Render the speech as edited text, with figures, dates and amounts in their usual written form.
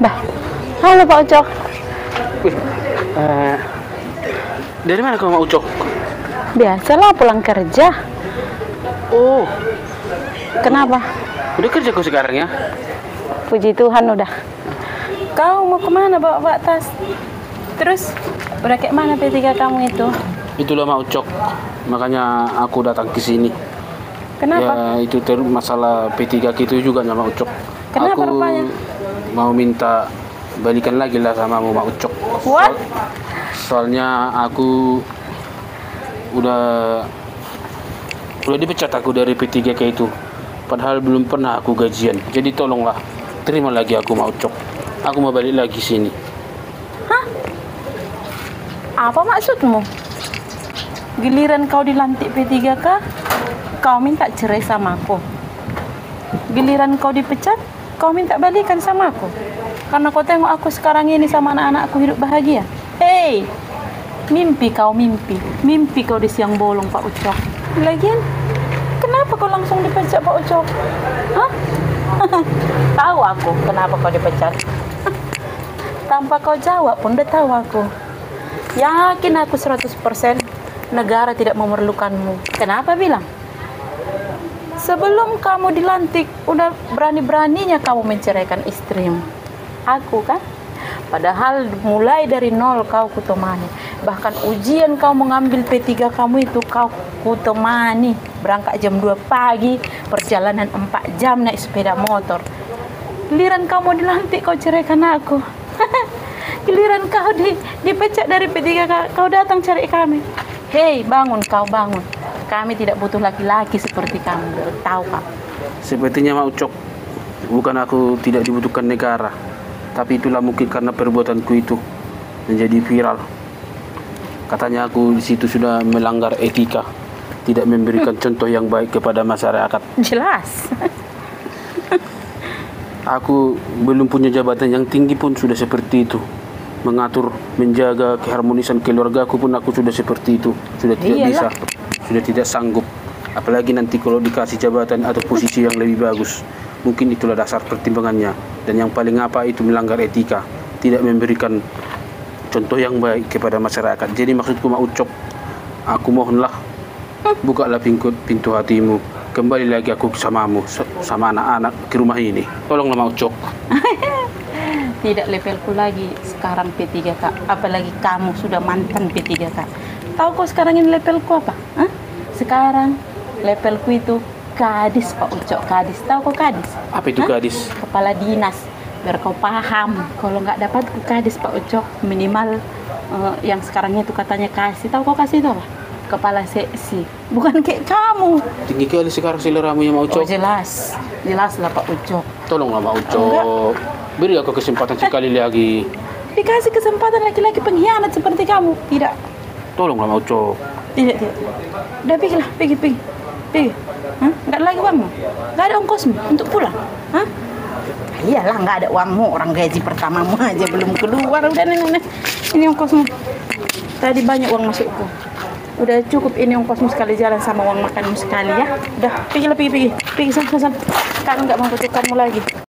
Bah, halo Pak Ucok. Wih, dari mana kau mau Ucok? Biasalah pulang kerja. Oh, Kenapa? udah kerja kau sekarang ya? Puji Tuhan udah. Kau mau kemana bawa tas? Terus udah kayak mana P3 kamu itu? Itulah mau Ucok. Makanya aku datang ke sini. Kenapa? Ya, itu masalah P3 itu juga sama Ucok. Kenapa Aku rupanya? mau minta balikan lagi lah sama Mak Ucok. What? Soalnya aku udah dipecat aku dari P3K itu. Padahal belum pernah aku gajian. Jadi tolonglah terima lagi aku Mak Ucok. Aku mau balik lagi sini. Hah? Apa maksudmu? Giliran kau dilantik P3K, kau minta cerai sama aku. Giliran kau dipecat, kau minta balikan sama aku. Karena kau tengok aku sekarang ini sama anak-anakku hidup bahagia. Hei, mimpi kau mimpi. Mimpi kau di siang bolong Pak Ucok. Lagian, kenapa kau langsung dipecat Pak Ucok? Hah? Tahu aku kenapa kau dipecat. Tanpa kau jawab pun udah tahu aku. Yakin aku 100% negara tidak memerlukanmu. Kenapa bilang? Sebelum kamu dilantik, udah berani-beraninya kamu menceraikan istrimu. Aku kan? Padahal mulai dari nol kau kutemani. Bahkan ujian kau mengambil P3 kamu itu kau kutemani. Berangkat jam 2 pagi, perjalanan 4 jam naik sepeda motor. Giliran kamu dilantik, kau ceraikan aku. Giliran kau dipecat dari P3K, kau datang cari kami. Hei, bangun kau, bangun. Kami tidak butuh laki-laki seperti kamu. Tahu Pak? Sepertinya Mak Ucok, bukan aku tidak dibutuhkan negara, tapi itulah mungkin karena perbuatanku itu menjadi viral. Katanya aku di situ sudah melanggar etika, tidak memberikan contoh yang baik kepada masyarakat. Jelas. Aku belum punya jabatan yang tinggi pun sudah seperti itu. Mengatur, menjaga keharmonisan keluarga aku pun aku sudah seperti itu. Sudah tidak bisa, sudah tidak sanggup. Apalagi nanti kalau dikasih jabatan atau posisi yang lebih bagus. Mungkin itulah dasar pertimbangannya. Dan yang paling apa itu melanggar etika, tidak memberikan contoh yang baik kepada masyarakat. Jadi maksudku Mak Ucok, aku mohonlah bukalah pintu hatimu. Kembali lagi aku samamu, sama anak-anak ke rumah ini. Tolonglah Mak Ucok. Tidak levelku lagi sekarang P3K. Apalagi kamu sudah mantan P3K. Tahu kok sekarang ini levelku apa? Hah? Sekarang levelku itu kadis Pak Ucok. Kadis, tahu kok kadis? Apa itu kadis? Kepala dinas. Biar kau paham. Kalau nggak dapat ku kadis Pak Ucok, minimal yang sekarangnya itu katanya kasih. Tahu kok kasih itu apa? Kepala seksi. Bukan kayak kamu. Tinggi kali sekarang seleramu ya Mak Ucok. Oh jelas. Jelas lah Pak Ucok. Tolonglah Mak Ucok. Beri aku kesempatan sekali lagi. Dikasih kesempatan laki-laki pengkhianat seperti kamu. Tidak. Tolonglah Mak Ucok. Tidak. Udah pergi. Hah? Nggak ada lagi uangmu? Nggak ada ongkosmu untuk pulang? Hah? Iyalah nggak ada uangmu. Orang gaji pertamamu aja belum keluar. Udah nih. Ini ongkosmu. Tadi banyak uang masukku. Udah cukup ini ongkosmu sekali jalan sama uang makanmu sekali ya. Udah pergi. Pergi sana. Kami nggak mau tukarmu lagi.